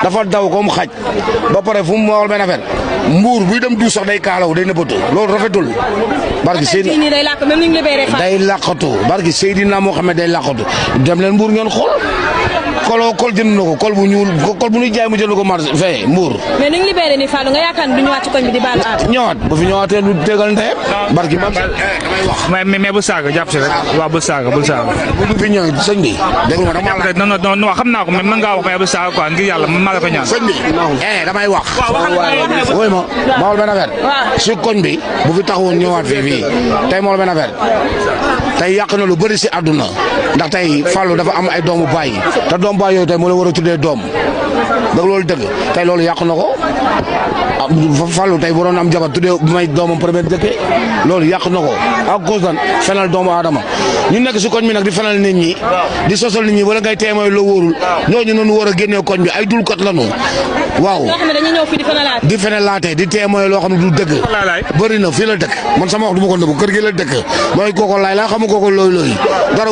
dafa daw comme xaj ba pare fu mu waxal benn affaire mbuur buy dem du sax day kaalaw day nëbbatu loolu rafetul. barki Seydina day làqatu barki Seydina moo xam ne day làqatu dem leen mbuur ngeen xool. kol jënd na ko kol bu ñuul kol bu ñuy jaay mu jënd ko marché fee mbuur. mais ni ñu libéré ni Fallou nga yaakaar ne du ñëwaat ci koñ bi di baalu aat. ñëwaat bu fi ñëwaatee du tegal ndeyam. barki mam damay wax. mais bu saaga jàpp si rek waaw bu saaga. bu fi ñëw sëñ bi. dégg nga dama la non xam naa ko mais mën ngaa wax mais bu saaga quoi ngir yàlla maa la ko ñaan. sëñ bi damay wax. woy ma xool benn affaire. si koñ bi bu fi taxawoon ñëwaat fii tey moo benn affaire tey yàq na lu bëri si àdduna ndax tey Fallou dafa am ay doomu baay te doomu baay yooyu tey moo la war a tuddee doom dëgg loolu dëgg tey loolu yàq na ko Fallou tey waroon am jabar tuddee may doomam première dëkke loolu yàq na ko à cause dan fenal doomu aadama ñu nekk si koñ bi nag di fenal nit ñi di sosal nit ñi wala ngay témoin loo wóorul ñooñu noonu war a génnee koñ bi ay dulkat lañu waaw di fenalaate di témoin loo xam ne du dëgg bëri na fii la dëkk man sama wax du ma ko nëbbu kër gi la dëkk mooy kooko laay laa xamu kooko looy dara